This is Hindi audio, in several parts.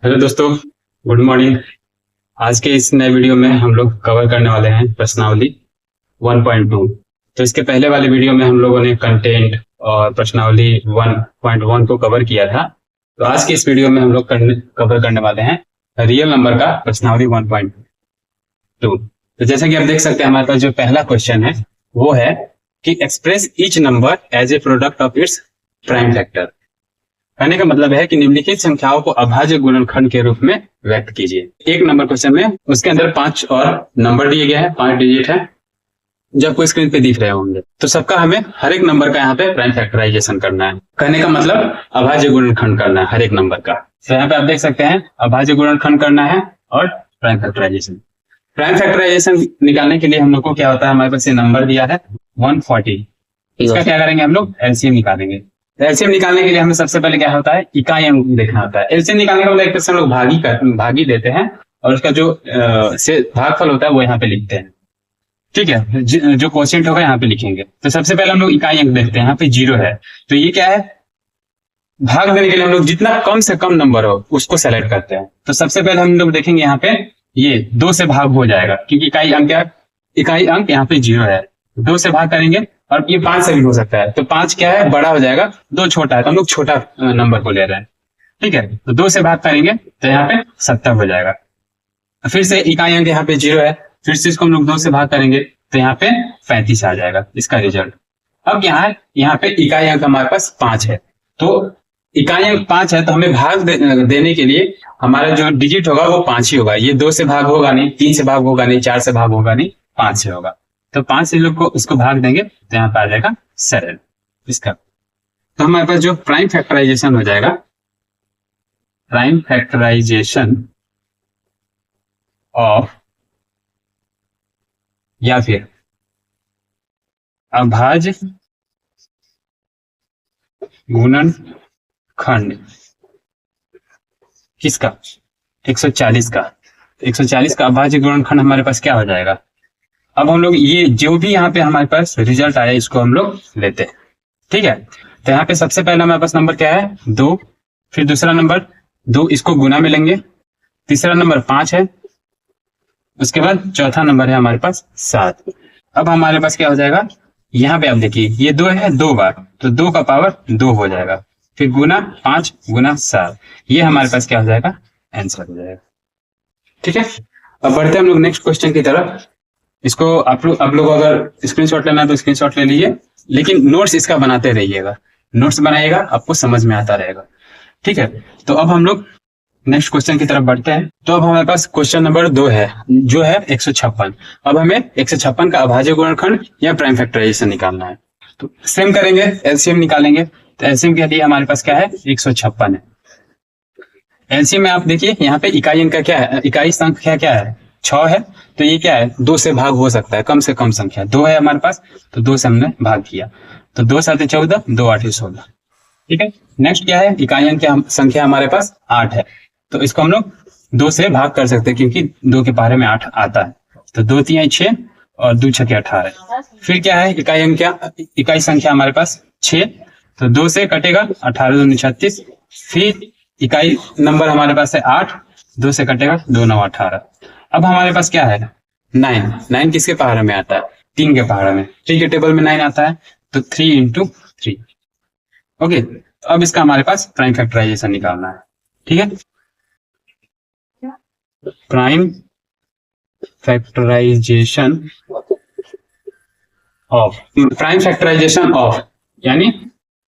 हेलो दोस्तों, गुड मॉर्निंग। आज के इस नए वीडियो में हम लोग कवर करने वाले हैं प्रश्नावली 1.2। तो इसके पहले वाले वीडियो में हम लोगों ने कंटेंट और प्रश्नावली 1.1 को कवर किया था। तो आज के इस वीडियो में हम लोग कवर करने वाले हैं रियल नंबर का प्रश्नावली 1.2। तो जैसा कि आप देख सकते हैं, हमारे पास जो पहला क्वेश्चन है वो है कि express each number as a product of its prime factor. कहने का मतलब है कि निम्नलिखित संख्याओं को अभाज्य गुणनखंड के रूप में व्यक्त कीजिए। एक नंबर क्वेश्चन में उसके अंदर 5 और नंबर दिए गए हैं, 5 डिजिट है जो आपको स्क्रीन पे दिख रहे होंगे। तो सबका हमें हर एक नंबर का यहाँ पे प्राइम फैक्टराइजेशन करना है। कहने का मतलब अभाज्य गुणनखंड करना है हर एक नंबर का। तो यहाँ पे आप देख सकते हैं अभाज्य गुणनखंड करना है और प्राइम फैक्टराइजेशन। प्राइम फैक्टराइजेशन निकालने के लिए हम लोग को क्या होता है, हमारे पास ये नंबर दिया है 140। इसका क्या करेंगे, हम लोग एलसीएम निकालेंगे। एलसीएम निकालने के लिए हमें सबसे पहले क्या होता है, इकाई अंक देखना होता है। एलसीएम निकालने का मतलब एक तरह से हम लोग भागी देते हैं और उसका जो भागफल होता है वो यहाँ पे लिखते हैं। ठीक है, जो क्वोशिएंट होगा यहाँ पे लिखेंगे। तो सबसे पहले हम लोग इकाई अंक देखते हैं, यहाँ पे 0 है। तो ये क्या है, भाग देने के लिए हम लोग जितना कम से कम नंबर हो उसको सेलेक्ट करते हैं। तो सबसे पहले हम लोग देखेंगे यहाँ पे ये 2 से भाग हो जाएगा, क्योंकि इकाई अंक यहाँ पे 0 है। 2 से भाग करेंगे और ये 5 से भी हो सकता है। तो 5 क्या है, बड़ा हो जाएगा, 2 छोटा है, तो हम लोग छोटा नंबर को ले रहे हैं। ठीक है, तो 2 से भाग करेंगे तो यहाँ पे 70 हो जाएगा। फिर से इकाई अंक यहाँ पे 0 है, फिर से इसको हम लोग 2 से भाग करेंगे तो यहाँ पे 35 आ जाएगा इसका रिजल्ट। अब यहाँ पे इकाई अंक हमारे पास 5 है। तो इकाई अंक 5 है तो हमें भाग देने के लिए हमारा जो डिजिट होगा वो 5 ही होगा। ये 2 से भाग होगा नहीं, 3 से भाग होगा नहीं, 4 से भाग होगा नहीं, 5 से होगा। तो 5 से लोग को उसको भाग देंगे तो यहाँ पे आ जाएगा 7 इसका। तो हमारे पास जो प्राइम फैक्टराइजेशन हो जाएगा, प्राइम फैक्टराइजेशन ऑफ या फिर अभाज्य गुणनखंड किसका, 140 का। 140 का अभाज्य गुणनखंड हमारे पास क्या हो जाएगा। अब हम लोग ये जो भी यहाँ पे हमारे पास रिजल्ट आया इसको हम लोग लेते हैं। ठीक है, तो यहाँ पे सबसे पहला हमारे पास नंबर क्या है, 2। फिर दूसरा नंबर 2, इसको गुना में लेंगे। तीसरा नंबर 5 है। उसके बाद चौथा नंबर है हमारे पास 7। अब हमारे पास क्या हो जाएगा, यहाँ पे आप देखिए ये 2 है 2 बार, तो 2 का पावर 2 हो जाएगा। फिर गुना 5 गुना 7, ये हमारे पास क्या हो जाएगा, आंसर हो जाएगा। ठीक है, अब बढ़ते हैं हम लोग नेक्स्ट क्वेश्चन की तरफ। इसको आप लोग अगर स्क्रीनशॉट लेना है तो स्क्रीनशॉट ले लीजिए, लेकिन नोट्स इसका बनाते रहिएगा। नोट्स बनाइएगा, आपको समझ में आता रहेगा। ठीक है, तो अब हम लोग नेक्स्ट क्वेश्चन की तरफ बढ़ते हैं। तो अब हमारे पास क्वेश्चन नंबर 2 है जो है 156। अब हमें 156 का अभाज्य गुणनखंड या प्राइम फैक्टराइजेशन निकालना है। तो सेम करेंगे, एलसीएम निकालेंगे। तो एलसीएम के लिए हमारे पास क्या है, 156 है। एलसीएम में आप देखिए यहाँ पे इकाई अंक का क्या है, इकाई संख्या क्या है, 6 है। तो ये क्या है, 2 से भाग हो सकता है, कम से कम संख्या 2 है हमारे पास, तो 2 से हमने भाग किया। तो 2 7 14, 2 8 16। ठीक है, नेक्स्ट क्या है, इकाई अंक संख्या हमारे पास 8 है। तो इसको हम लोग 2 से भाग कर सकते हैं, क्योंकि 2 के पहरे में 8 आता है। तो 2 3 6 और 2 6 18। फिर क्या है, इकाई संख्या हमारे पास 6। तो 2 से कटेगा, 18 2 36। फिर इकाई नंबर हमारे पास है 8, 2 से कटेगा, 2 9 18। अब हमारे पास क्या है, 9 किसके पहाड़े में आता है, 3 के पहाड़े में। 3 के टेबल में 9 आता है, तो 3 इंटू 3। ओके, अब इसका हमारे पास प्राइम फैक्टराइजेशन निकालना है। ठीक है, प्राइम फैक्टराइजेशन ऑफ यानी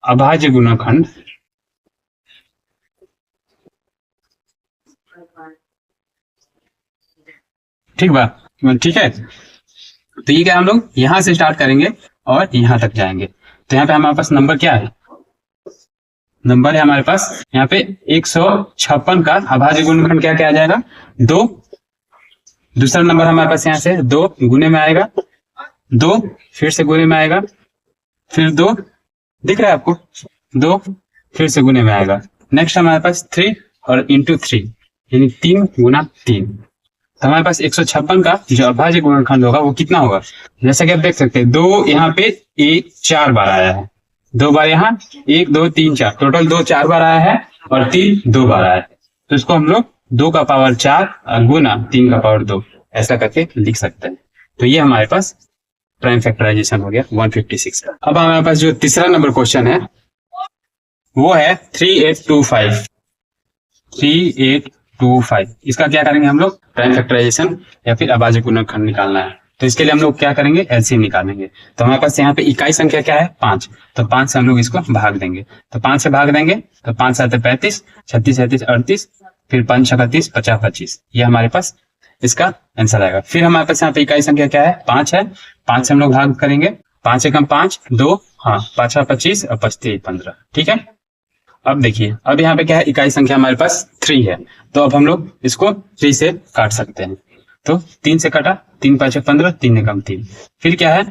अभाज्य गुणनखंड ठीक बा, ठीक है। तो ये क्या, हम लोग यहां से स्टार्ट करेंगे और यहां तक जाएंगे। तो यहाँ पे हमारे पास नंबर क्या है, नंबर है हमारे पास यहाँ पे 156 का अभाज्य गुणनखंड क्या क्या आ जाएगा, 2। दूसरा नंबर हमारे पास यहाँ से 2 गुने में आएगा, 2 फिर से गुने में आएगा, फिर 2 दिख रहा है आपको, 2 फिर से गुने में आएगा। नेक्स्ट हमारे पास 3 और इंटू 3 यानी 3 गुना 3। तो हमारे पास 156 का जो अभाज्य गुणनखंड होगा वो कितना होगा, जैसा कि आप देख सकते हैं 2 यहाँ पे 4 बार आया है, 2 बार यहाँ, 1 2 3 4, टोटल 2 4 बार आया है और 3 2 बार आया है। तो इसको हम लोग 2 का पावर 4 गुना 3 का पावर 2 ऐसा करके लिख सकते हैं। तो ये हमारे पास प्राइम फैक्टराइजेशन हो गया 156 का। अब हमारे पास जो तीसरा नंबर क्वेश्चन है वो है 3825। 3825 इसका क्या करेंगे हम लोग, प्राइम फैक्टराइजेशन या फिर अभाज्य गुणनखंड निकालना है। तो इसके लिए हम लोग क्या करेंगे, एलसीएम निकालेंगे। तो हमारे पास यहाँ पे इकाई संख्या क्या है, 5। तो 5 से हम लोग इसको भाग देंगे। तो 5 से भाग देंगे तो 5 7 35, 36 37 38, फिर 5 6 30, 50 25। ये हमारे पास इसका आंसर आएगा। फिर हमारे पास यहाँ पे इकाई संख्या क्या है, 5 है। 5 से हम लोग भाग करेंगे, 5 एकम 5 2, हाँ 5 6 25 और 25 15। ठीक है। अब देखिए, अब यहाँ पे क्या है, इकाई संख्या हमारे पास 3 है। तो अब हम लोग इसको 3 से काट सकते हैं। तो 3 से काटा, 3 5 15, 3 एकम 3। फिर क्या है,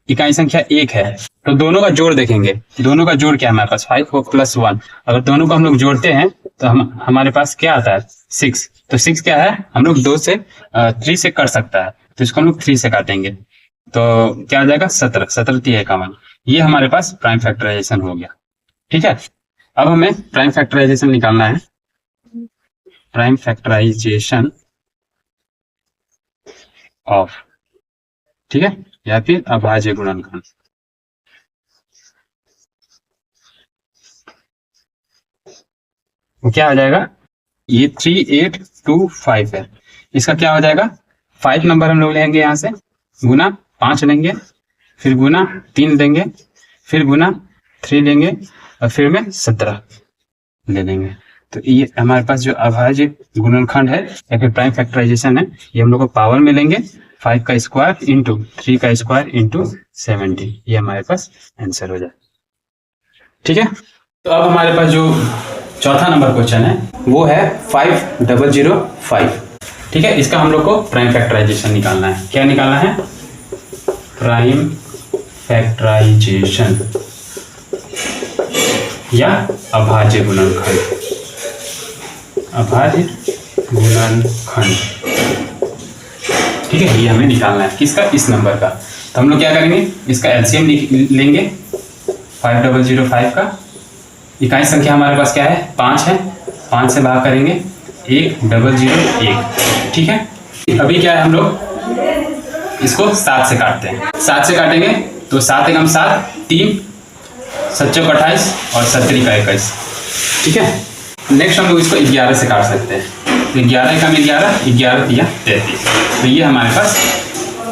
इकाई संख्या 1 है। तो दोनों का जोड़ देखेंगे, दोनों का जोड़ क्या है हमारे पास, 5 + 1। अगर दोनों को हम लोग जोड़ते हैं तो हमारे पास क्या आता है, 6। तो 6 क्या है, हम लोग 2 से 3 से कर सकता है। तो इसको हम लोग 3 से काटेंगे तो क्या आ जाएगा, 17 17 3 51। ये हमारे पास प्राइम फैक्टराइजेशन हो गया। ठीक है। अब हमें प्राइम फैक्टराइजेशन निकालना है, प्राइम फैक्टराइजेशन ऑफ, ठीक है, या फिर अभाज्य गुणनखंड। क्या हो जाएगा, ये 3825 है। इसका क्या हो जाएगा, 5 नंबर हम लोग लेंगे यहाँ से, गुना 5 लेंगे, फिर गुना 3 लेंगे, फिर गुना 3 लेंगे और फिर में 17 ले लेंगे। तो ये हमारे पास जो अभाज्य गुणनखंड है या फिर प्राइम फैक्टराइजेशन है, ये हम लोग को पावर में लेंगे, 5 का स्क्वायर इंटू 3 का स्क्वायर इंटू 70। ये हमारे पास आंसर हो जाए। ठीक है। तो अब हमारे पास जो चौथा नंबर क्वेश्चन है वो है 5005। ठीक है। इसका हम लोग को प्राइम फैक्टराइजेशन निकालना है। क्या निकालना है, प्राइम फैक्टराइजेशन या अभाज्य गुणनखंड, अभाज्य गुणनखंड। ठीक है। ये हमें निकालना है किसका, इस नंबर का। तो हम लोग क्या करेंगे, इसका एलसीएम लेंगे 5005 का। इकाई संख्या हमारे पास क्या है, 5 है। 5 से भाग करेंगे, 1001। ठीक है। अभी क्या है, हम लोग इसको 7 से काटते हैं। 7 से काटेंगे तो 7 एकम 7 3, 7 चौक 28 और 7 का 21। ठीक है। नेक्स्ट हम लोग इसको 11 से काट सकते हैं। तो 11 एकम 11, 11 तिया 33। तो ये हमारे पास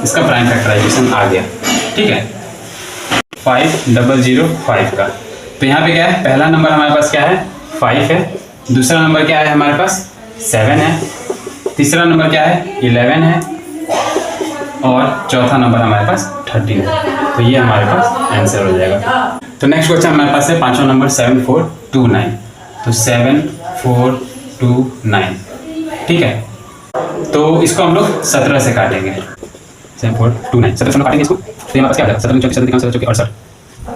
इसका प्राइम फैक्टराइजेशन आ गया। ठीक है, 5005 का। तो यहाँ पे क्या है, पहला नंबर हमारे पास क्या है, 5 है। दूसरा नंबर क्या है हमारे पास, 7 है। तीसरा नंबर क्या है, 11 है। और चौथा नंबर हमारे पास 13 है। तो ये हमारे पास आंसर हो जाएगा। तो नेक्स्ट क्वेश्चन हमारे पास है 5वां नंबर 7429। तो 7429। ठीक है। तो इसको हम लोग 17 से काटेंगे, 7429 17 से काटेंगे इसको। तो हमारे पास क्या आ जाएगा, 17 चौकी 17 चौकी 68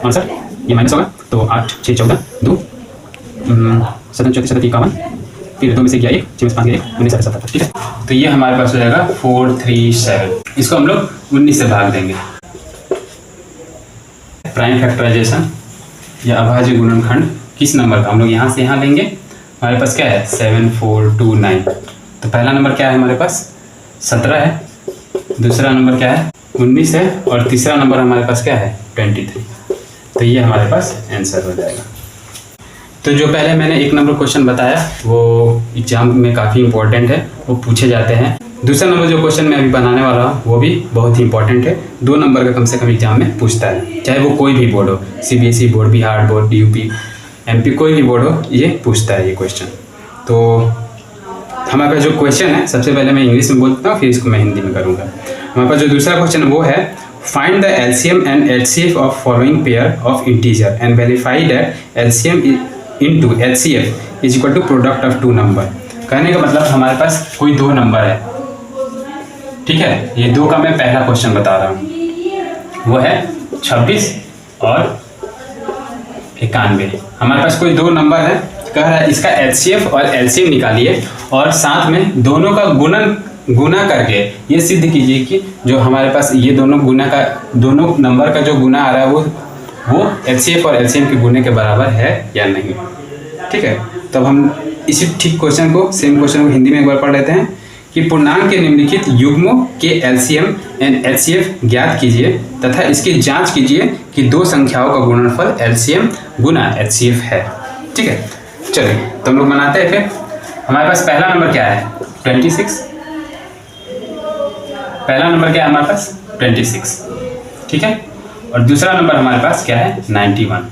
68, ये माइनस होगा तो 8 6 14 2, 17 चौकी 17 51, फिर 2 में से गया 1, 6 में से 5 गया 1, 19 7 7। ठीक है। तो ये हमारे पास हो जाएगा 437। इसको हम लोग 19 से भाग देंगे। प्राइम फैक्टराइजेशन या अभाज्य गुणनखंड किस नंबर का, हम लोग यहाँ से यहाँ लेंगे। हमारे पास क्या है, 7429। तो पहला नंबर क्या है हमारे पास, 17 है। दूसरा नंबर क्या है, 19 है। और तीसरा नंबर हमारे पास क्या है, 23। तो ये हमारे पास आंसर हो जाएगा। तो जो पहले मैंने 1 नंबर क्वेश्चन बताया वो एग्जाम में काफ़ी इंपॉर्टेंट है, वो पूछे जाते हैं। दूसरा नंबर जो क्वेश्चन मैं अभी बनाने वाला हूँ वो भी बहुत ही इंपॉर्टेंट है। 2 नंबर का कम से कम एग्जाम में पूछता है, चाहे वो कोई भी बोर्ड हो, CBSE board, Bihar board, UP, MP, कोई भी बोर्ड हो, ये पूछता है ये क्वेश्चन। तो हमारे पास जो क्वेश्चन है, सबसे पहले मैं इंग्लिश में बोलता हूँ, फिर इसको मैं हिंदी में करूँगा। हमारे पास जो दूसरा क्वेश्चन वो है, find the LCM and HCF of following pair of integer and verify that LCM into HCF is equal to product of 2 number. कहने का मतलब हमारे पास कोई 2 नंबर है। ठीक है। ये 2 का मैं पहला क्वेश्चन बता रहा हूँ, वो है 26 और 91। हमारे पास कोई 2 नंबर है, कह रहा है इसका एचसीएफ और एलसीएम निकालिए और साथ में दोनों का गुना करके ये सिद्ध कीजिए कि जो हमारे पास ये दोनों नंबर का जो गुना आ रहा है वो एचसीएफ और एलसीएम के गुने के बराबर है या नहीं। ठीक है। तब हम इसी ठीक क्वेश्चन को, सेम क्वेश्चन को हिंदी में एक बार पढ़ लेते हैं कि पूर्णांक के निम्नलिखित युग्मों के एलसीएम एंड एचसीएफ ज्ञात कीजिए तथा इसकी जांच कीजिए कि दो संख्याओं का गुणनफल एलसीएम गुना एचसीएफ है। ठीक है, चलिए तो हम लोग बनाते हैं। फिर हमारे पास पहला नंबर क्या है 26, पहला नंबर क्या है हमारे पास 26, ठीक है, और दूसरा नंबर हमारे पास क्या है 91।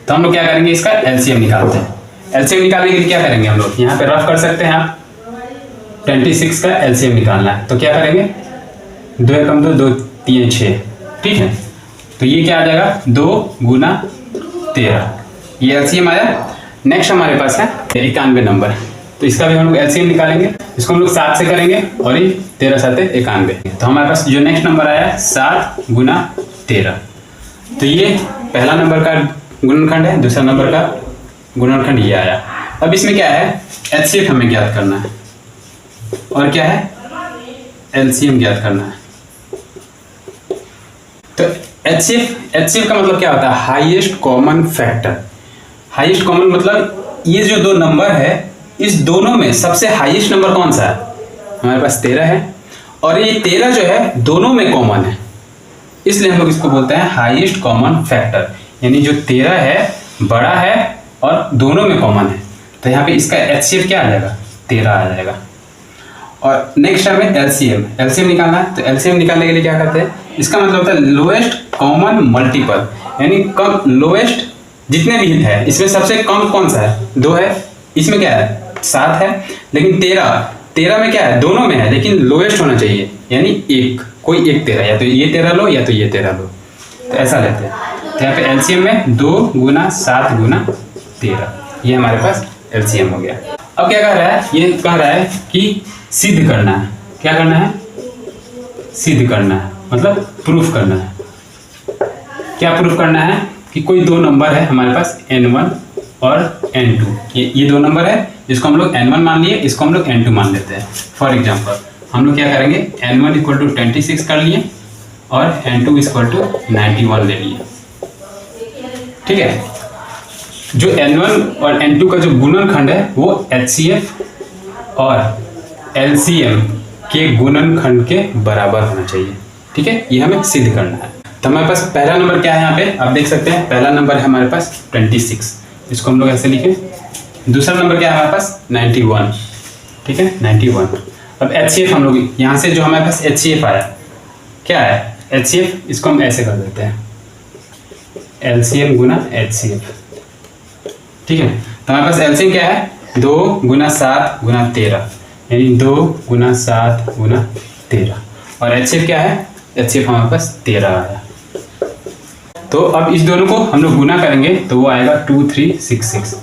तो हम लोग क्या करेंगे, इसका एलसीएम निकालते हैं। एलसीएम निकालने के लिए क्या करेंगे, हम लोग यहाँ पे रफ कर सकते हैं आप, 26 का एलसीएम निकालना है तो क्या करेंगे, 2 एकम 2, 2 3 6, ठीक है, तो ये क्या आ जाएगा 2 गुना 13, ये एलसीएम आया। नेक्स्ट हमारे पास है 91 नंबर, तो इसका भी हम लोग एलसीएम निकालेंगे, इसको हम लोग 7 से करेंगे और ये 13 7 91, तो हमारे पास जो नेक्स्ट नंबर आया 7 गुना 13, तो ये पहला नंबर का गुणनखंड है, दूसरा नंबर का गुणनखंड ये आया। अब इसमें क्या है, एचसीएफ हमें ज्ञात करना है और क्या है एलसीएम ज्ञात करना है। तो एचसीएफ का मतलब क्या होता है, highest common factor. Highest common मतलब ये जो दो नंबर है इस दोनों में सबसे हाईएस्ट नंबर कौन सा है, हमारे पास 13 है, और ये 13 जो है दोनों में कॉमन है, इसलिए हम लोग इसको बोलते हैं हाईएस्ट कॉमन फैक्टर। यानी जो 13 है बड़ा है और दोनों में कॉमन है, तो यहाँ पे इसका एचसीएफ क्या आ जाएगा 13 आ जाएगा। और नेक्स्ट हमें एलसीएम निकालना है, तो एलसीएम निकालने के लिए क्या करते हैं, इसका मतलब होता है लोएस्ट कॉमन मल्टीपल, यानी कम लोएस्ट जितने भी है इसमें सबसे कम कौन सा है, 2 है, इसमें क्या है 7 है, लेकिन 13 में क्या है दोनों में है लेकिन लोएस्ट होना चाहिए, यानी एक कोई एक 13, या तो ये 13 लो या तो ये 13 लो, तो ऐसा लेते हैं। तो यहाँ पे एलसीएम में 2 गुना 7 गुना 13, ये हमारे पास एलसीएम हो गया। अब क्या कह रहा है, ये कह रहा है कि सिद्ध करना है, क्या करना है सिद्ध करना है, मतलब प्रूफ करना है। क्या प्रूफ करना है कि कोई दो नंबर है हमारे पास n1 और n2, ये दो नंबर है जिसको हम लोग n1 मान लिए, इसको हम लोग n2 मान लेते हैं। फॉर एग्जांपल हम लोग क्या करेंगे, n1 इक्वल टू 26 कर लिए और n2 इक्वल टू 91 ले लिए, ठीक है। जो n1 और n2 का जो गुणनखंड है वो HCF और LCM के गुणनखंड के बराबर होना चाहिए, ठीक है, ये हमें सिद्ध करना है। तो हमारे पास पहला नंबर क्या है, यहाँ पे आप देख सकते हैं पहला नंबर है हमारे पास 26, इसको हम लोग ऐसे लिखें। दूसरा नंबर क्या है हमारे पास 91, ठीक है 91। अब HCF हम लोग यहाँ से जो हमारे पास HCF आया क्या है, HCF इसको हम ऐसे कर देते हैं LCM गुना HCF, ठीक है। तो हमारे पास LCM क्या है 2 गुना 7 गुना 13, यानी 2 गुना 7 गुना 13, और HCF क्या है, HCF हमारे पास 13 आया। तो अब इस दोनों को हम लोग गुना करेंगे तो वो आएगा 2366,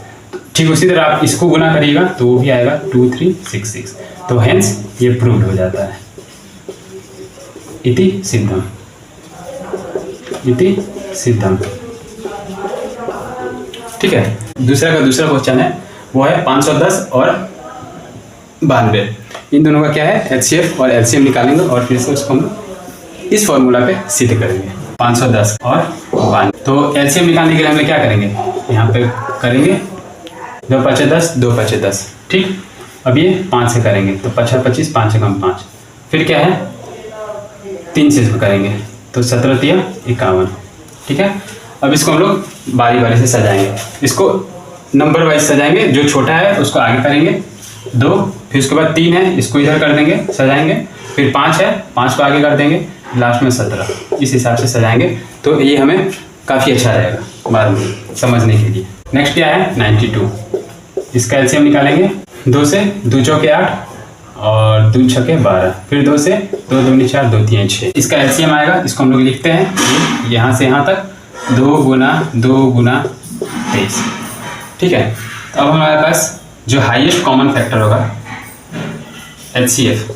ठीक उसी तरह आप इसको गुना करिएगा तो वो भी आएगा 2366, तो हेंस ये प्रूव्ड हो जाता है, इति सिद्धम, इति सिद्धम, ठीक है। दूसरा क्वेश्चन है वो है 510 और 92, इन दोनों का क्या है HCF और LCM निकालेंगे और फिर से उसको हम इस फॉर्मूला पे सिद्ध करेंगे। 510 और 92, तो LCM निकालने के लिए हमें क्या करेंगे, यहाँ पे करेंगे 2 5 10 2 5 10, ठीक। अब ये 5 से करेंगे तो 5 25, 5 कम 5, फिर क्या है 3 से करेंगे तो 17 3 51, ठीक है। अब इसको हम लोग बारी बारी से सजाएंगे, इसको नंबर वाइज सजाएंगे, जो छोटा है उसको आगे करेंगे 2, फिर उसके बाद 3 है इसको इधर कर देंगे सजाएंगे, फिर 5 है 5 को आगे कर देंगे, लास्ट में 17, इस हिसाब से सजाएंगे तो ये हमें काफ़ी अच्छा रहेगा बाद में समझने के लिए। नेक्स्ट क्या है 92, इसका एलसीएम निकालेंगे, 2 से 2 चौके 8 और 2 छके 12, फिर 2 से 2 दूनी 4 2 3 6, इसका एलसीएम आएगा, इसको हम लोग लिखते हैं यहाँ से यहाँ तक 2 गुना 23, ठीक है। तो अब हमारे पास जो हाईएस्ट कॉमन फैक्टर होगा HCF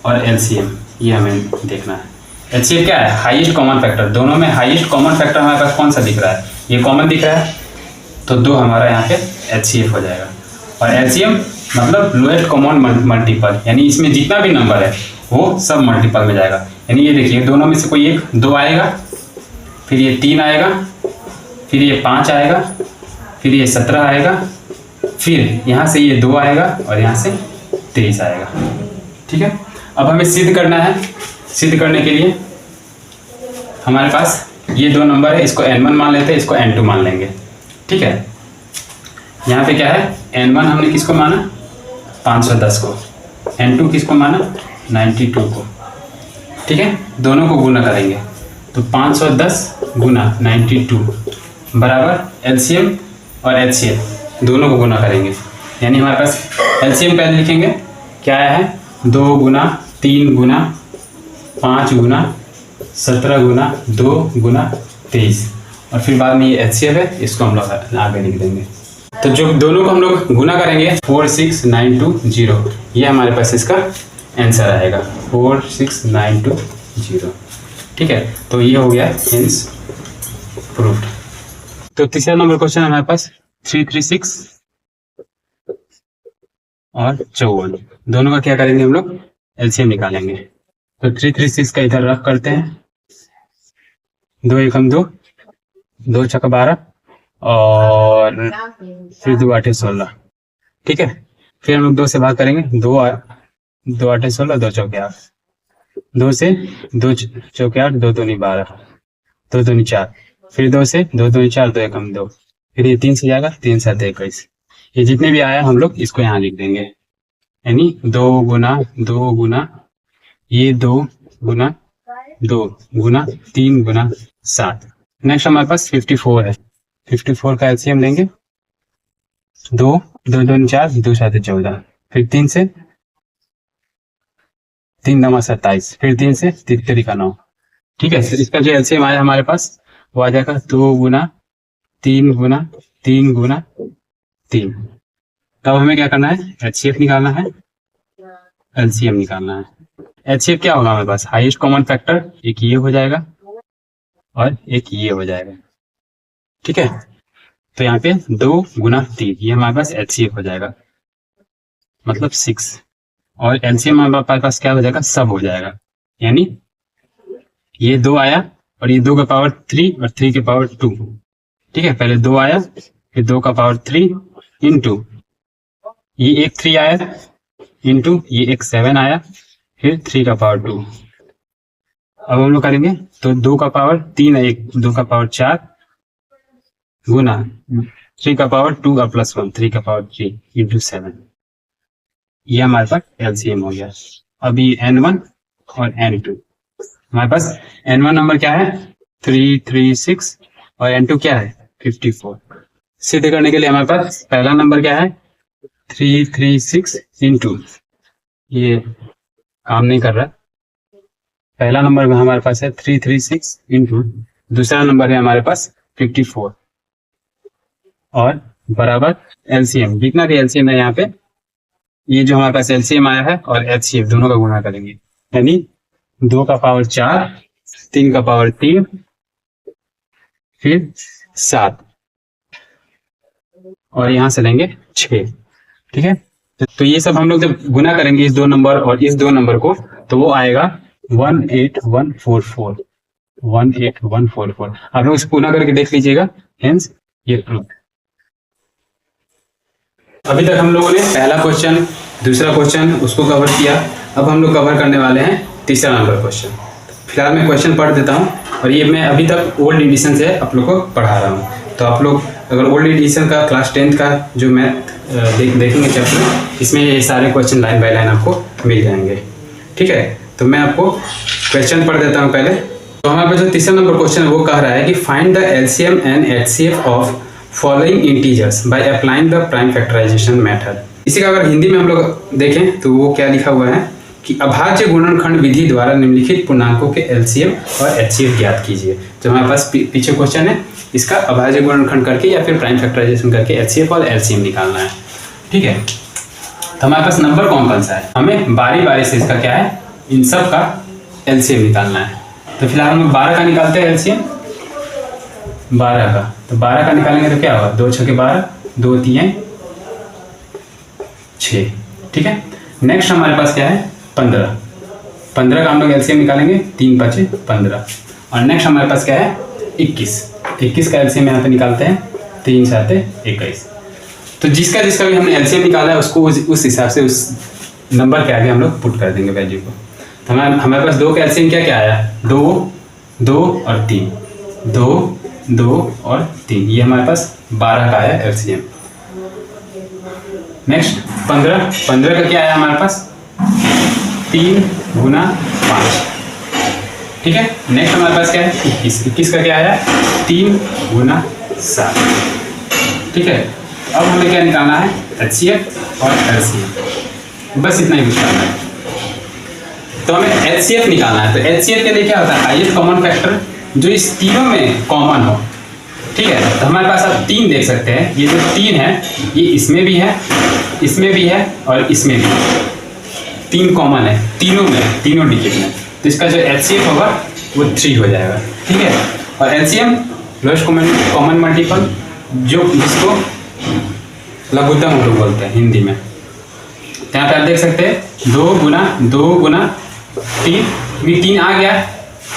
और LCM, ये हमें देखना है। HCF क्या है हाईएस्ट कॉमन फैक्टर, दोनों में हाईएस्ट कॉमन फैक्टर हमारे पास कौन सा दिख रहा है, ये कॉमन दिख रहा है तो 2 हमारा यहाँ पे HCF हो जाएगा, और LCM मतलब लोएस्ट कॉमन मल्टीपल, यानी इसमें जितना भी नंबर है वो सब मल्टीपल में जाएगा। यानी ये देखिए दोनों में से कोई एक 2 आएगा, फिर ये 3 आएगा, फिर ये 5 आएगा, फिर ये 17 आएगा, फिर यहाँ से ये 2 आएगा और यहाँ से 23 आएगा। ठीक है, अब हमें सिद्ध करना है। सिद्ध करने के लिए हमारे पास ये 2 नंबर है, इसको n1 मान लेते हैं, इसको n2 मान लेंगे। ठीक है, यहाँ पे क्या है, n1 हमने किसको माना 510 को, n2 किसको माना 92 को। ठीक है, दोनों को गुना करेंगे तो 510 गुना 92 बराबर एलसीएम और एचसीएफ दोनों को गुना करेंगे। यानी हमारे पास एलसीएम पहले लिखेंगे, क्या आया है 2 गुना 3 गुना 5 गुना 17 गुना 2 गुना 23, और फिर बाद में ये एचसीएफ है, इसको हम लोग आगे लिख देंगे। तो जो दोनों को हम लोग गुना करेंगे 46920, ये हमारे पास इसका आंसर आएगा 46920। ठीक है, तो ये हो गया हेंस प्रूव्ड। तो तीसरा नंबर क्वेश्चन हमारे पास 336 और 54, दोनों का क्या करेंगे हम लोग एलसीएम निकालेंगे। तो 336 का इधर रफ करते हैं, 2 एकम 2, 2 छक्का 12 और फिर 2 8 16। ठीक है, फिर हम लोग 2 से भाग करेंगे, 2 8 16, 2 चौके 8, 2 से 2 चौके 8, 2 दूनी 12, 2 दूनी 4, फिर 2 से 2 दूनी 4, 2 एकम 2, फिर ये 3 से जाएगा, 3 7 21। ये जितने भी आया हम लोग इसको यहाँ लिख देंगे, यानी 2 गुना 2 गुना ये 2 गुना 2 गुना 3 गुना 7। नेक्स्ट हमारे पास 54 है, 54 का एलसीएम लेंगे, 2 2 2 4, 2 7 14, फिर 3 से 3 9 27, फिर 3 से 3 का 9। ठीक है, इसका जो एलसीएम आया हमारे पास वो आ जाएगा 2 गुना 3 गुना 3 गुना 3। तब हमें क्या करना है, एचसीएफ निकालना है, एलसीएम निकालना है। एचसीएफ क्या होगा हमारे पास, हाईएस्ट कॉमन फैक्टर, एक ये हो जाएगा और एक ये हो जाएगा। ठीक है, तो यहाँ पे 2 गुना 3, ये हमारे पास एचसीएफ हो जाएगा, मतलब 6, और एलसीएम हमारे पास क्या हो जाएगा, सब हो जाएगा। यानी ये 2 आया और ये 2 का पावर 3 और 3 के पावर 2। ठीक है, पहले 2 आया, फिर 2 का पावर 3 इंटू ये एक 3 आया, इंटू ये एक 7 आया, फिर 3 का पावर 2। अब हम लोग करेंगे तो 2 का पावर 3 है, 2 का पावर 4 गुना 3 का पावर 2 का प्लस 1, 3 का पावर 3 इंटू 7। ये हमारे पास एलसीएम हो गया। अभी n1 और n2, हमारे पास n1 नंबर क्या है 336 और n2 क्या है 54। सिद्ध करने के लिए हमारे पास पहला नंबर क्या है 336 इंटू, ये काम नहीं कर रहा, पहला नंबर में हमारे पास है 336 इंटू, दूसरा नंबर है हमारे पास 54 और बराबर एलसीएम, जितना भी एलसीएम है यहाँ पे, ये जो हमारे पास एलसीएम आया है और एचसीएफ दोनों का गुणा करेंगे, यानी 2 का पावर 4, 3 का पावर 3, फिर 7 और यहाँ से लेंगे 6। ठीक है, तो ये सब हम लोग जब गुना करेंगे इस 2 नंबर और इस 2 नंबर को, तो वो आएगा 18144, 18144। आप लोग इसे गुना करके देख लीजिएगा, हेंस ये प्रूफ। अभी तक हम लोगों ने पहला क्वेश्चन, दूसरा क्वेश्चन उसको कवर किया। अब हम लोग कवर करने वाले हैं तीसरा नंबर क्वेश्चन। फिलहाल मैं क्वेश्चन पढ़ देता हूँ, और ये मैं अभी तक ओल्ड एडिशन से आप लोग को पढ़ा रहा हूँ। तो आप लोग अगर ओल्ड एडिशन का क्लास 10th का जो मैथ देखेंगे चैप्टर, इसमें ये सारे क्वेश्चन लाइन बाय लाइन आपको मिल जाएंगे। ठीक है, तो मैं आपको क्वेश्चन पढ़ देता हूँ पहले। तो हमारे पास जो तीसरा नंबर क्वेश्चन है वो कह रहा है कि find the LCM and HCF of following integers by applying the prime factorization method. इसी का अगर हिंदी में हम लोग देखें तो वो क्या लिखा हुआ है कि अभाज्य गुणनखंड विधि द्वारा निम्नलिखित पूर्णांकों के एलसीएम और एचसीएफ ज्ञात कीजिए। तो हमारे पास पीछे क्वेश्चन है, इसका अभाज्य गुणनखंड करके या फिर प्राइम फैक्टराइजेशन करके एचसीएफ और एलसीएम निकालना है। ठीक है, तो हमारे पास नंबर कौन कौन सा है, हमें बारी बारी से इसका क्या है, इन सब का एलसीएम निकालना है। तो फिलहाल हम लोग 12 का निकालते हैं एलसीएम, 12 का। तो 12 का निकालेंगे तो क्या होगा, 2 6 12, 2 3 6। ठीक है, नेक्स्ट हमारे पास क्या है 15, 15 का हम लोग एलसीएम निकालेंगे, 3 5 15। और नेक्स्ट हमारे पास क्या है 21, 21 का एलसीएम यहाँ पे निकालते हैं, 3 7 21। तो तो जिसका जिसका भी हमने एलसीएम निकाला है उसको उस हिसाब से उस नंबर के आगे हम लोग पुट कर देंगे वैल्यू को। तो हमारे पास 2 का एलसीएम क्या क्या आया, 2 2 और 3, 2 2 और 3, ये हमारे पास 12 का आया एलसीएम। नेक्स्ट 15 का क्या आया हमारे पास, 3 गुना 5, ठीक है। नेक्स्ट हमारे पास क्या है 21 का क्या आया, 3 गुना 7, ठीक है। अब हमें क्या निकालना है, एचसीएफ और एलसीएम, बस इतना ही कुछ करना है। तो हमें एचसीएफ निकालना है। तो एचसीएफ के लिए क्या होता है, हाईएस्ट कॉमन फैक्टर जो इस तीनों में कॉमन हो, ठीक है। तो हमारे पास आप 3 देख सकते हैं, ये जो 3 है ये इसमें भी है, इसमें भी है और इसमें भी है, 3 कॉमन है तीनों में, तीनों डिजिट में। तो इसका जो एचसीएफ होगा वो 3 हो जाएगा, ठीक है। और एलसीएम लोएस्ट कॉमन मल्टीपल, जो जिसको लघुत्तम हम लोग बोलते हैं हिंदी में। तो यहाँ पे आप देख सकते हैं 2 गुना 3, भी 3 आ गया,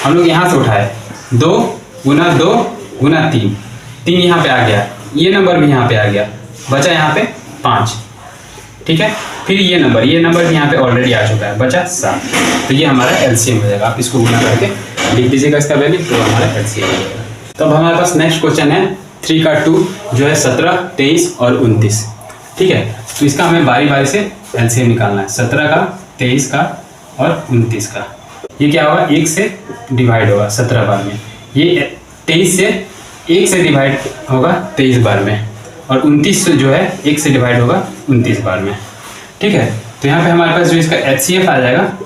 हम लोग यहाँ से उठाए 2 गुना 2 गुना 3, 3 यहाँ पे आ गया, ये नंबर भी यहाँ पे आ गया, बचा यहाँ पे 5, ठीक है। फिर ये नंबर भी यहाँ पे ऑलरेडी आ चुका है, बचा 7। तो ये हमारा एलसीएम हो जाएगा। आप इसको गुना करके लिख दीजिएगा इसका वैल्यू, तो हमारा एलसीएम हो जाएगा। तो अब हमारे पास नेक्स्ट क्वेश्चन है 3 का 2 जो है 17, 23 और 29, ठीक है। तो इसका हमें बारी बारी से एलसीएम निकालना है, 17 का, 23 का और 29 का। ये क्या होगा, 1 से डिवाइड होगा 17 बार में, ये 23 से 1 से डिवाइड होगा 23 बार में, और 29 जो है 1 से डिवाइड होगा 29 बार में, ठीक है। तो यहाँ पे हमारे पास जो इसका एचसीएफ आ जाएगा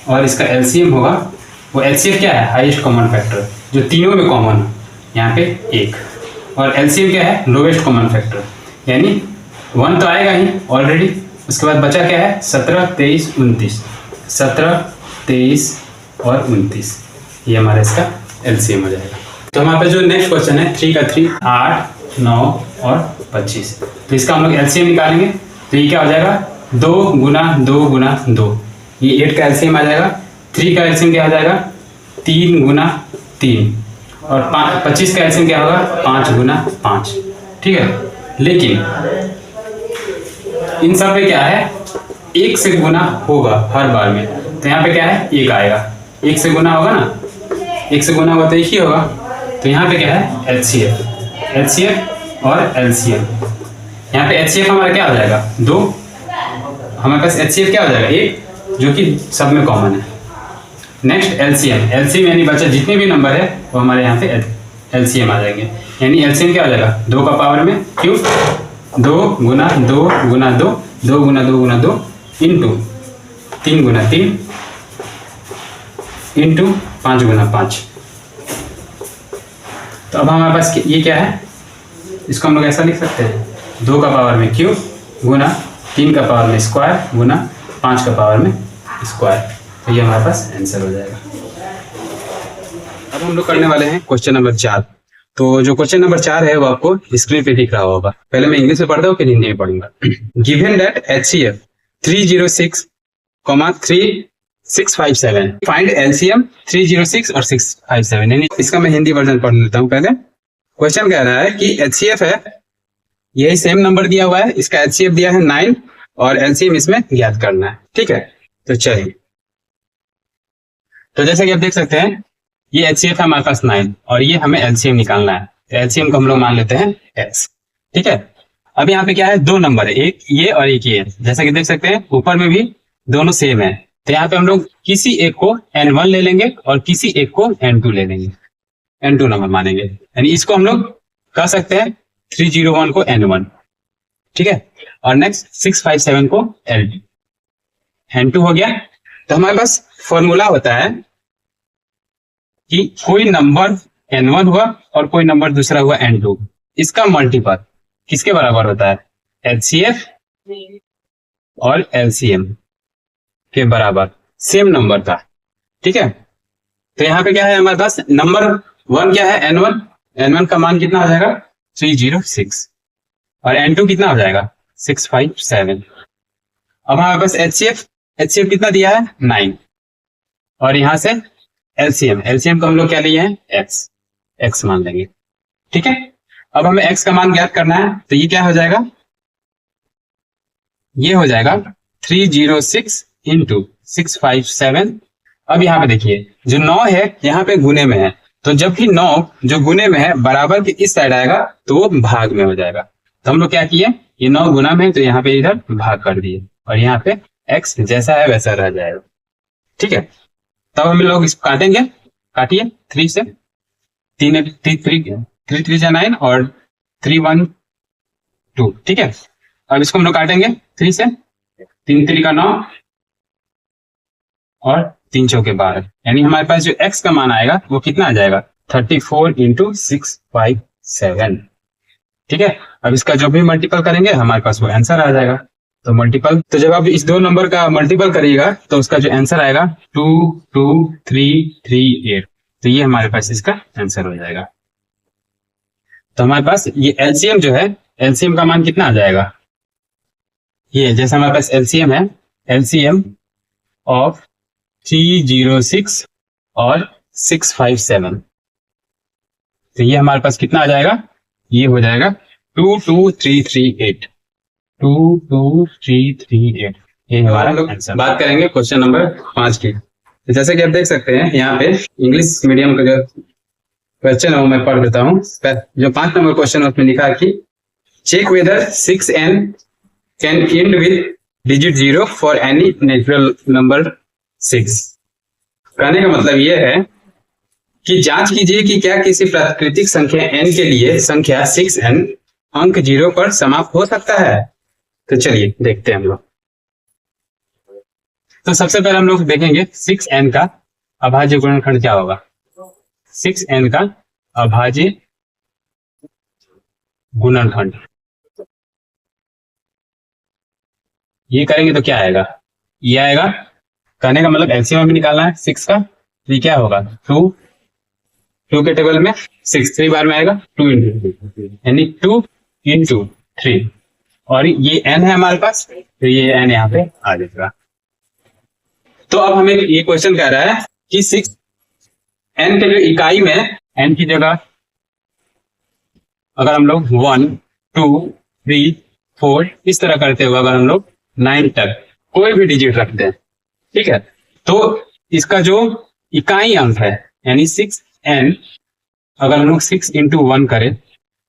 और इसका एलसीएम होगा, वो एचसीएफ क्या है, हाईएस्ट कॉमन फैक्टर जो तीनों में कॉमन हो, यहाँ पे 1, और एलसीएम क्या है, लोवेस्ट कॉमन फैक्टर, यानी 1 तो आएगा ही ऑलरेडी। उसके बाद बचा क्या है, 17, 23, 29, 17, 23 और 29, ये हमारा इसका एलसीएम हो जाएगा। तो हमारे पास जो नेक्स्ट क्वेश्चन है 3 का 3, 8, 9 और 25। तो इसका हम लोग एलसीएम निकालेंगे। तो ये क्या हो जाएगा, 2 गुना 2 गुना 2, ये 8 का एलसीएम आ जाएगा। 3 का एलसीएम क्या हो जाएगा, 3 गुना 3, और 25 का एलसीएम क्या होगा, 5 गुना 5, ठीक है। लेकिन इन सब पे क्या है, 1 से गुना होगा हर बार में। तो यहाँ पे क्या है, 1 आएगा, 1 से गुना होगा ना, 1 से गुना होगा तो 1 ही होगा। तो यहाँ पे क्या है, एचसीएफ और एलसीएम। यहाँ पे एचसीएफ हमारा क्या हो जाएगा, 2, हमारे पास एचसीएफ क्या हो जाएगा, 1, जो कि सब में कॉमन है। नेक्स्ट एलसीएम यानी बचा जितने भी नंबर है वो हमारे यहाँ पे एलसीएम आ जाएंगे। यानी एलसीएम क्या हो जाएगा, 2 का पावर में क्यूब, 2 गुना 2 गुना 2, 2 गुना 2 गुना 2 इंटू 3 गुना 3 इंटू 5 गुना 5। तो अब हमारे पास ये क्या है, इसको हम लोग ऐसा लिख सकते हैं, 2 का पावर में क्यूब गुना 3 का पावर में स्क्वायर गुना 5 का पावर में स्क्वायर। तो ये हमारे पास आंसर हो जाएगा। अब हम लोग करने वाले हैं क्वेश्चन नंबर 4। तो जो क्वेश्चन नंबर 4 है वो आपको स्क्रीन पे दिख रहा होगा। पहले मैं इंग्लिश में पढ़ता हूँ फिर हिंदी में पढ़ूंगा। Given that HCF 306, 3657, find LCM 306 और 657। यानी इसका मैं हिंदी वर्जन पढ़ लेता हूँ। पहले क्वेश्चन कह रहा है कि HCF है, यही सेम नंबर दिया हुआ है, इसका HCF दिया है 9 और LCM इसमें ज्ञात करना है, ठीक है। तो चलिए, तो जैसे कि आप देख सकते हैं ये HCF है हमारे पास 9 और ये हमें LCM निकालना है। तो LCM को हम लोग मान लेते हैं x, ठीक है। अब यहाँ पे क्या है, 2 नंबर है, एक ये और एक ये। जैसा कि देख सकते हैं ऊपर में भी दोनों सेम है। तो यहाँ पे हम लोग किसी एक को N1 ले लेंगे और किसी एक को N2 ले लेंगे, N2 नंबर मानेंगे। यानी इसको हम लोग कह सकते हैं 301 को N1, ठीक है, और नेक्स्ट 657 को L2, N2 हो गया। तो हमारे पास फॉर्मूला होता है कि कोई नंबर N1 हुआ और कोई नंबर दूसरा हुआ N2, इसका मल्टीपल किसके बराबर होता है, HCF और LCM के बराबर, सेम नंबर का, ठीक है। तो यहाँ पे क्या है हमारे पास, नंबर 1 क्या है, N1, N1 का मान कितना हो जाएगा 306 और N2 कितना हो जाएगा 657। अब हमारे पास HCF कितना दिया है 9 और यहाँ से LCM को हम लोग क्या लिए हैं x मान लेंगे, ठीक है। अब हमें x का मान ज्ञात करना है। तो ये क्या हो जाएगा ये हो जाएगा 306 इंटू 657। अब यहाँ पे देखिए जो 9 है यहाँ पे गुने में है, तो जब भी 9 जो गुने में है बराबर के इस साइड आएगा तो वो भाग में हो जाएगा। तो हम लोग क्या किए, ये 9 गुना में है तो यहाँ पे इधर भाग कर दिए और यहाँ पे x जैसा है वैसा रह जाएगा। ठीक है, तब हम लोग इसको काटेंगे। काटिए 3 से, 3 जा 9 और 3 1 2। ठीक है, अब इसको हम लोग काटेंगे 3 से, 3 3 का 9 और 3 चौके 12, यानी हमारे पास जो x का मान आएगा वो कितना आ जाएगा 34 इंटू 657। ठीक है, अब इसका जो भी मल्टीपल करेंगे हमारे पास वो आंसर आ जाएगा। तो मल्टीपल, तो जब आप इस दो नंबर का मल्टीपल करिएगा तो उसका जो आंसर आएगा 22338। तो ये हमारे पास इसका आंसर हो जाएगा। तो हमारे पास ये एलसीएम जो है, एलसीएम का मान कितना आ जाएगा, ये जैसे हमारे पास एलसीएम है, एलसीएम ऑफ 306 और 657, तो ये हमारे पास कितना आ जाएगा, ये हो जाएगा 22338। 22338 ये हमारा आंसर। बात करेंगे क्वेश्चन नंबर 5 की। तो जैसे कि आप देख सकते हैं यहाँ पे इंग्लिश मीडियम का जो क्वेश्चन है वो मैं पढ़ देता हूँ। जो 5 नंबर क्वेश्चन है उसमें लिखा है कि check whether 6n can end with digit 0 for any natural number 6। कहने का मतलब ये है कि जांच कीजिए कि क्या किसी प्राकृतिक संख्या n के लिए संख्या 6n अंक 0 पर समाप्त हो सकता है। तो चलिए देखते हैं हम लोग। तो सबसे पहले हम लोग देखेंगे 6n का अभाज्य गुणनखंड क्या होगा। 6n का अभाज्य गुणनखंड ये करेंगे तो क्या आएगा, ये आएगा। कहने का मतलब एलसीएम भी निकालना है 6 का, तो ये क्या होगा 2 के टेबल में 6 3 बार में आएगा 2 इंटू 2 यानी 2 इंटू 3 और ये n है हमारे पास, तो ये n यहाँ पे आ जाएगा। तो अब हमें ये क्वेश्चन कह रहा है कि 6n के जो इकाई में n की जगह अगर हम लोग 1 2 3 4 इस तरह करते हुए अगर हम लोग 9 तक कोई भी डिजिट रखते हैं, ठीक है, तो इसका जो इकाई अंक है यानी 6n, अगर हम लोग 6 इंटू 1 करें,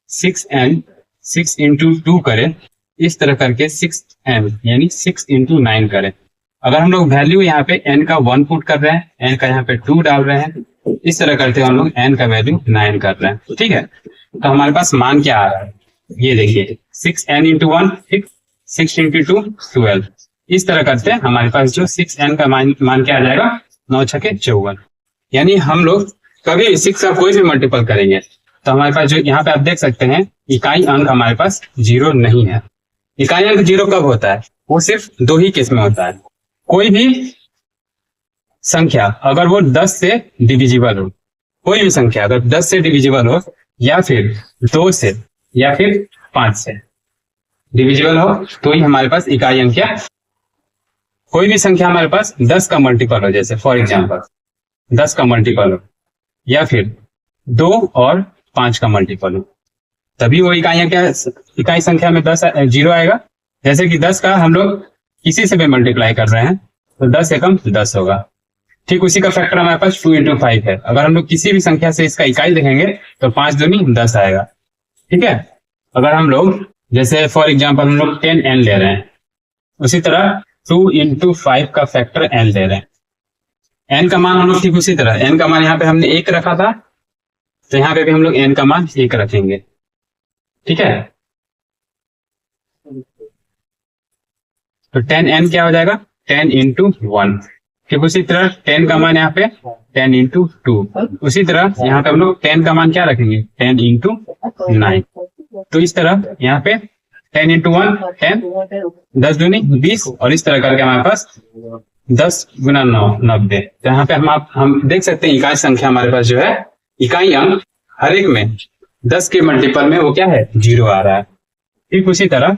6n 6 इंटू 2 करें, इस तरह करके 6n यानी 6 इंटू 9 करें। अगर हम लोग वैल्यू यहाँ पे n का 1 पुट कर रहे हैं, n का यहाँ पे 2 डाल रहे हैं, इस तरह करते हुए हम लोग n का वैल्यू 9 कर रहे हैं। ठीक है, तो हमारे पास मान क्या आ रहा है, ये देखिए 6n इंटू 1 6 इंटू 2 12। इस तरह करते हैं हमारे पास जो 6n का मान क्या आ जाएगा 9 छके 54। यानी हम लोग कभी 6 का कोई भी मल्टीपल करेंगे तो हमारे पास जो यहाँ पे आप देख सकते हैं इकाई अंक हमारे पास 0 नहीं है। इकाई अंक 0 कब होता है, वो सिर्फ 2 ही केस में होता है। कोई भी संख्या अगर वो 10 से डिविजिबल हो, कोई भी संख्या अगर 10 से डिविजिबल हो या फिर 2 से या फिर 5 से डिविजिबल हो तो ही हमारे पास इकाई अंक क्या, कोई भी संख्या हमारे पास 10 का मल्टीपल हो, जैसे फॉर एग्जांपल 10 का मल्टीपल हो या फिर 2 और 5 का मल्टीपल हो, तभी वो इकाइयां क्या, इकाई संख्या में 10 0 आएगा। जैसे कि 10 का हम लोग किसी से भी मल्टीप्लाई कर रहे हैं तो 10 एकम 10 होगा। ठीक उसी का फैक्टर हमारे पास 2 इंटू 5 है। अगर हम लोग किसी भी संख्या से इसका इकाई देखेंगे तो 5 दूनी 10 आएगा। ठीक है, अगर हम लोग जैसे फॉर एग्जांपल हम लोग 10n ले रहे हैं, उसी तरह 2 इंटू 5 का फैक्टर n ले रहे हैं। n का मान हम लोग ठीक उसी तरह, n का मान यहाँ पे हमने 1 रखा था तो यहाँ पे भी हम लोग n का मान 1 रखेंगे। ठीक है, तो 10n क्या हो जाएगा 10 इंटू 1। ठीक उसी तरह 10 का मान यहाँ पे 10 इंटू 2, उसी तरह यहाँ पे हम लोग 10 का मान क्या रखेंगे 10 इंटू 9। तो इस तरह यहाँ पे 10 इंटू 1 10, 10 दूनी 20 और इस तरह करके हमारे पास 10 गुना 9 90। तो यहाँ पे हम देख सकते हैं इकाई संख्या हमारे पास जो है, इकाई अंक हर एक में 10 के मल्टीपल में वो क्या है 0 आ रहा है। ठीक उसी तरह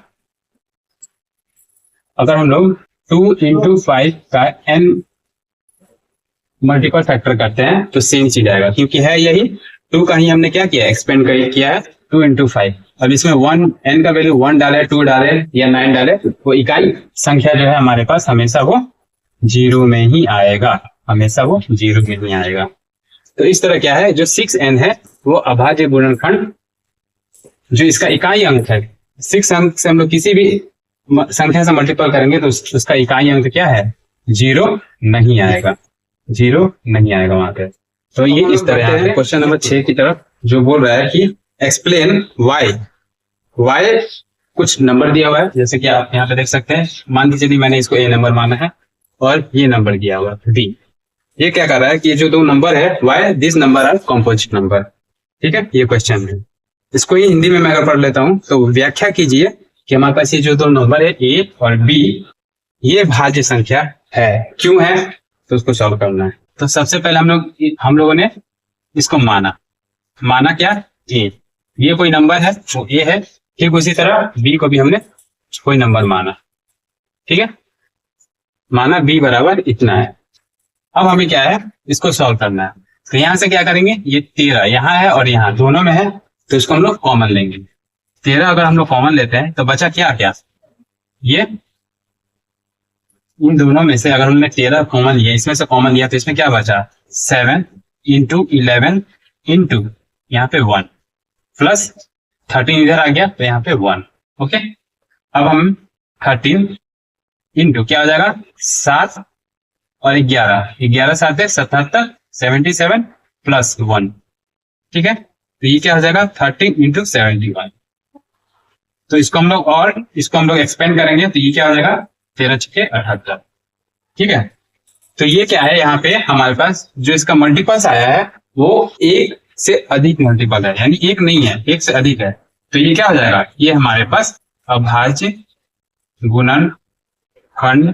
अगर हम लोग 2 इंटू 5 का n मल्टीपल फैक्टर करते हैं तो सेम चीज आएगा, क्योंकि है यही 2 का ही हमने क्या किया एक्सपेंड किया है 2 इंटू 5। अब इसमें 1 n का वैल्यू 1 डाले, 2 डाले या 9 डाले, वो इकाई संख्या जो है हमारे पास हमेशा वो 0 में ही आएगा, हमेशा वो 0 में ही आएगा। तो इस तरह क्या है, जो 6n है वो अभाज्य गुणनखंड, जो इसका इकाई अंक है, 6 अंक से हम लोग किसी भी संख्या से मल्टीपल करेंगे तो उसका इकाई अंक क्या है, 0 नहीं आएगा, 0 नहीं आएगा वहां पे। तो ये इस तरह है। क्वेश्चन नंबर 6 की तरफ, जो बोल रहा है कि एक्सप्लेन वाई कुछ नंबर दिया हुआ है, जैसे कि आप यहाँ पे देख सकते हैं। मान लीजिए मैंने इसको ए नंबर माना है और ये नंबर दिया हुआ है बी। ये क्या कर रहा है कि ये जो दो नंबर है, why this number are composite number. ठीक है, ये क्वेश्चन है। इसको ही हिंदी में मैं अगर पढ़ लेता हूं तो व्याख्या कीजिए कि हमारे पास ये जो दो नंबर है ए और बी, ये भाज्य संख्या है, क्यों है, तो उसको सॉल्व करना है। तो सबसे पहले हम लोगों ने इसको माना क्या, ए, ये कोई नंबर है वो ए है। ठीक उसी तरह बी को भी हमने कोई नंबर माना, ठीक है, माना बी बराबर इतना है। अब हमें क्या है, इसको सॉल्व करना है। तो यहां से क्या करेंगे, ये 13 यहाँ है और यहाँ दोनों में है, तो इसको हम लोग कॉमन लेंगे। 13 अगर हम लोग कॉमन लेते हैं तो बचा क्या क्या, ये इन दोनों में से अगर हमने 13 कॉमन लिया, इसमें से कॉमन लिया, तो इसमें क्या बचा, 7 इंटू 11 इंटू यहाँ पे 1 प्लस 13 इधर आ गया तो यहाँ पे 1। ओके, अब हम 13 इंटू क्या हो जाएगा, 7 और 11 7 77 77 प्लस 1। ठीक है, तो ये क्या हो जाएगा, 13 इंटू 71। तो इसको हम लोग एक्सपेंड करेंगे तो ये क्या हो जाएगा, 13 छके 78। ठीक है, तो ये क्या है, यहाँ पे हमारे पास जो इसका मल्टीपल्स आया है वो एक से अधिक मल्टीपल है, यानी एक नहीं है, एक से अधिक है। तो ये क्या हो जाएगा, ये हमारे पास अभाज्य गुणनखंड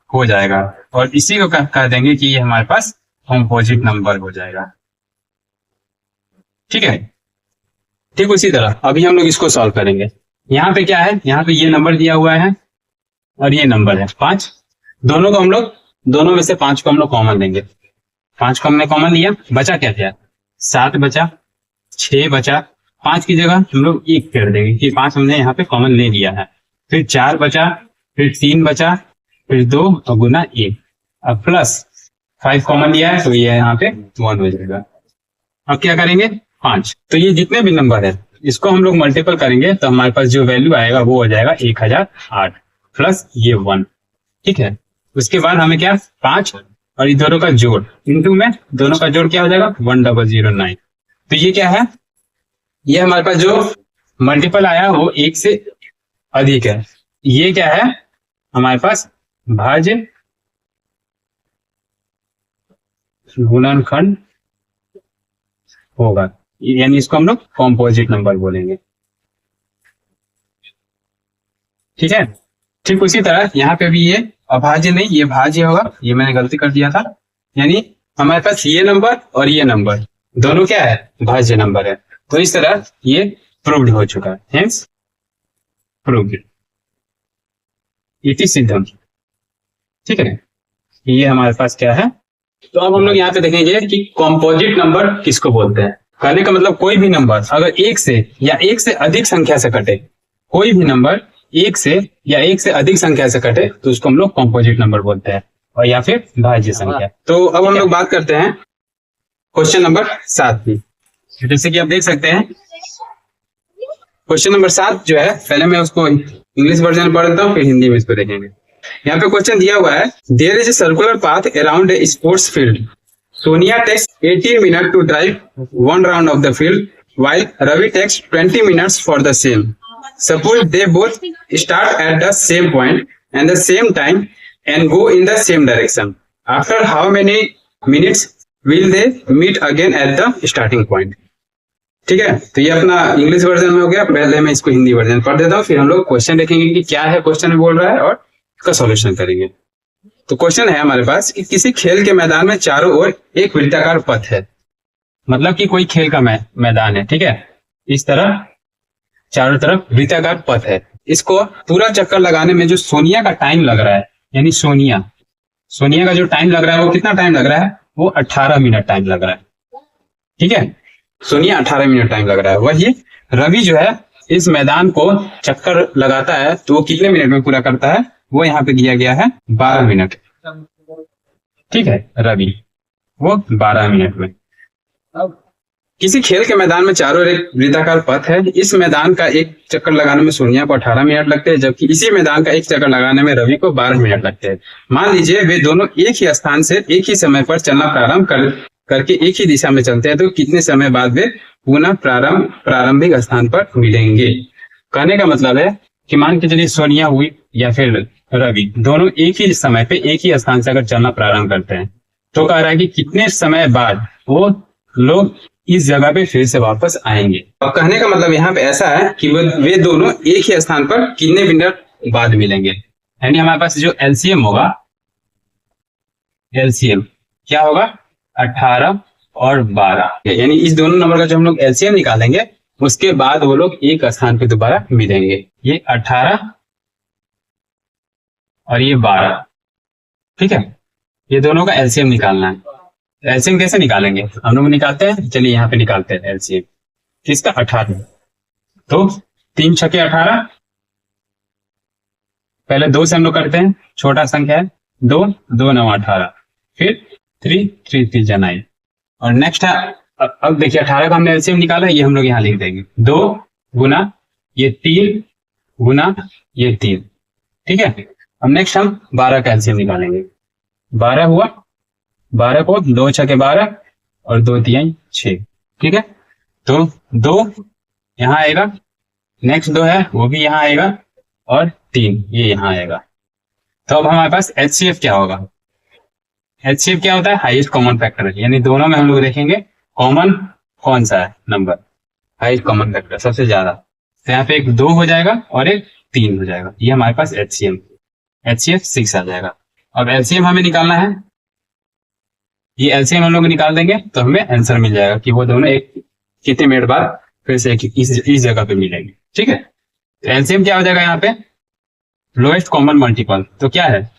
हो जाएगा, और इसी को कह देंगे कि ये हमारे पास कॉम्पोजिट नंबर हो जाएगा। ठीक है, ठीक उसी तरह अभी हम लोग इसको सॉल्व करेंगे। यहाँ पे क्या है, यहाँ पे ये नंबर दिया हुआ है और ये नंबर है 5। दोनों में से 5 को हम लोग कॉमन लेंगे। 5 को हमने कॉमन लिया, बचा क्या क्या, 7 बचा, 6 बचा, 5 की जगह हम लोग 1 कर देंगे कि 5 हमने यहाँ पे कॉमन ले लिया है। फिर 4 बचा, फिर 3 बचा, फिर 2 और गुना 1, अब प्लस 5 कॉमन लिया है तो ये यहाँ पे 1 हो जाएगा। अब क्या करेंगे, 5, तो ये जितने भी नंबर है इसको हम लोग मल्टीपल करेंगे तो हमारे पास जो वैल्यू आएगा वो हो जाएगा 1008 प्लस ये 1। ठीक है, उसके बाद हमें क्या, 5 और इन दोनों का जोड़, इंटू में दोनों का जोड़ क्या हो जाएगा, 1009। तो ये क्या है, ये हमारे पास जो मल्टीपल आया वो 1 से अधिक है। ये क्या है, हमारे पास भाज्य गुणनखंड होगा, यानी इसको हम लोग कॉम्पोजिट नंबर बोलेंगे। ठीक है, ठीक उसी तरह यहाँ पे भी ये अभाज्य नहीं, ये भाज्य होगा, ये मैंने गलती कर दिया था, यानी हमारे पास ये नंबर और ये नंबर दोनों क्या है, भाज्य नंबर है। तो इस तरह ये प्रूव्ड हो चुका है, हेंस प्रूव्ड, इति सिद्धम। ठीक है, ये हमारे पास क्या है। तो अब हम लोग यहाँ पे देखेंगे कि कॉम्पोजिट नंबर किसको बोलते हैं। कहने का मतलब कोई भी नंबर अगर 1 से या 1 से अधिक संख्या से कटे, कोई भी नंबर 1 से या 1 से अधिक संख्या से कटे तो उसको हम लोग कॉम्पोजिट नंबर बोलते हैं, और या फिर भाज्य संख्या। तो अब हम लोग बात करते हैं क्वेश्चन नंबर 7 की। जैसे कि आप देख सकते हैं क्वेश्चन नंबर 7 जो है, पहले मैं उसको इंग्लिश वर्जन में पढ़ लेता हूँ, फिर हिंदी में इसको देखेंगे। यहाँ पे क्वेश्चन दिया हुआ है, there is a circular path around a sports field, Sonia takes 18 minute to drive 1 round of the field while Ravi takes 20 minutes for the same. Suppose they both start at the same point and the same time and go in the same direction. After how many minutes will they meet again at the starting point? ठीक है, तो ये अपना इंग्लिश वर्जन में हो गया। पहले मैं इसको हिंदी वर्जन पढ़ देता हूँ, फिर हम लोग क्वेश्चन देखेंगे कि क्या है क्वेश्चन में बोल रहा है और इसका सॉल्यूशन करेंगे। तो क्वेश्चन है हमारे पास कि किसी खेल के मैदान में चारों ओर एक वृत्ताकार पथ है, मतलब कि कोई खेल का मैदान है। ठीक है, इस तरह चारों तरफ वृत्ताकार पथ है। इसको पूरा चक्कर लगाने में जो सोनिया का टाइम लग रहा है, यानी सोनिया का जो टाइम लग रहा है वो कितना टाइम लग रहा है, वो 18 मिनट टाइम लग रहा है। ठीक है, सोनिया 18 मिनट टाइम लग रहा है। वही रवि जो है इस मैदान को चक्कर लगाता है तो वो कितने मिनट में पूरा करता है, वो यहाँ पे दिया गया है 12 मिनट। ठीक है, रवि वो 12 मिनट में। अब किसी खेल के मैदान में चारों ओर एक वृत्ताकार पथ है। इस मैदान का एक चक्कर लगाने में सोनिया को 18 मिनट लगते हैं, जबकि इसी मैदान का एक चक्कर लगाने में रवि को 12 मिनट लगते हैं। मान लीजिए वे दोनों एक ही स्थान से एक ही समय पर चलना प्रारंभ करके एक ही दिशा में चलते हैं, तो कितने समय बाद वे पुनः प्रारंभिक स्थान पर मिलेंगे। कहने का मतलब है कि मान के चलिए सोनिया हुई या फिर रवि दोनों एक ही समय पे एक ही स्थान से अगर चलना प्रारंभ करते हैं, तो कह रहा है कि कितने समय बाद वो लोग इस जगह पे फिर से वापस आएंगे। अब कहने का मतलब यहाँ पे ऐसा है कि वे दोनों एक ही स्थान पर कितने मिनट बाद मिलेंगे। यानी हमारे पास जो एलसीएम होगा, एलसीएम क्या होगा 18 और 12, यानी इस दोनों नंबर का जो हम लोग एलसीएम निकालेंगे उसके बाद वो लोग एक स्थान पे दोबारा मिलेंगे। ये 18 और ये 12, ठीक है, ये दोनों का एलसीएम निकालना है। एलसीएम कैसे निकालेंगे, हम लोग निकालते हैं, चलिए यहाँ पे निकालते हैं एलसीएम किसका 18। तो 3 छके 18, पहले 2 से हम लोग करते हैं, छोटा संख्या है 2, 2 9 18, फिर 3 3 3 जा 9, और नेक्स्ट है अब देखिए 18 का हमने एलसीएम निकाला है, ये हम लोग यहाँ लिख देंगे 2 गुना ये 3 गुना ये 3, ठीक है। अब नेक्स्ट हम 12 का एलसीएम निकालेंगे। 12 हुआ, 12 को 2 छके 12 और 2 3 6, ठीक है। तो 2 यहाँ आएगा, नेक्स्ट 2 है वो भी यहाँ आएगा, और 3 ये यहाँ आएगा। तो अब हमारे पास एचसीएफ क्या होगा, एचसीएफ क्या होता है हाईएस्ट कॉमन फैक्टर, यानी दोनों में हम लोग देखेंगे कॉमन कौन सा है नंबर, हाईएस्ट कॉमन फैक्टर सबसे ज्यादा। तो यहाँ पे एक 2 हो जाएगा और एक 3 हो जाएगा, ये हमारे पास एचसीएफ 6 आ जाएगा। अब एलसीएम हमें निकालना है, ये एलसीएम हम लोग निकाल देंगे तो हमें आंसर मिल जाएगा कि वो दोनों एक कितने मिनट बाद फिर से इस जगह पे मिलेंगे, ठीक है। तो एलसीएम क्या हो जाएगा यहाँ पे लोएस्ट कॉमन मल्टीपल, तो क्या है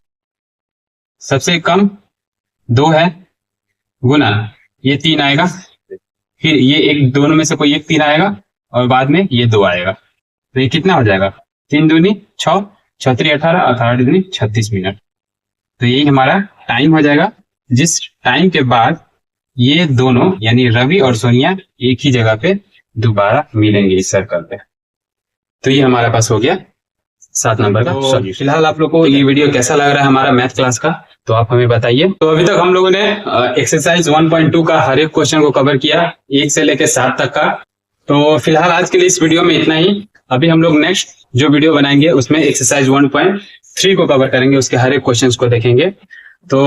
सबसे कम 2 है गुना ये 3 आएगा, फिर ये एक दोनों में से कोई एक 3 आएगा और बाद में ये 2 आएगा, तो ये कितना हो जाएगा 3 दूनी 6, 6 3 18, 18 दूनी 36 मिनट। तो यही हमारा टाइम हो जाएगा, जिस टाइम के बाद ये दोनों यानी रवि और सोनिया एक ही जगह पे दोबारा मिलेंगे इस सर्कल पे। तो ये हमारे पास हो गया 7 नंबर का सॉल्यूशन। फिलहाल आप लोग को ये वीडियो कैसा लग रहा है हमारा मैथ क्लास का, तो आप हमें बताइए। तो अभी तक हम लोगों ने एक्सरसाइज 1.2 का हर एक क्वेश्चन को कवर किया 1 से लेकर 7 तक का। तो फिलहाल आज के लिए इस वीडियो में इतना ही। अभी हम लोग नेक्स्ट जो वीडियो बनाएंगे उसमें एक्सरसाइज 1.3 को कवर करेंगे, उसके हर एक क्वेश्चन को देखेंगे। तो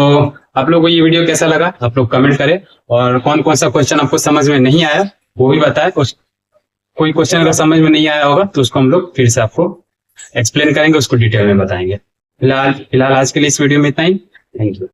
आप लोग को ये वीडियो कैसा लगा आप लोग कमेंट करें, और कौन कौन सा क्वेश्चन आपको समझ में नहीं आया वो भी बताएं। कोई क्वेश्चन अगर समझ में नहीं आया होगा तो उसको हम लोग फिर से आपको एक्सप्लेन करेंगे, उसको डिटेल में बताएंगे। फिलहाल आज के लिए इस वीडियो में इतना ही। Thank you.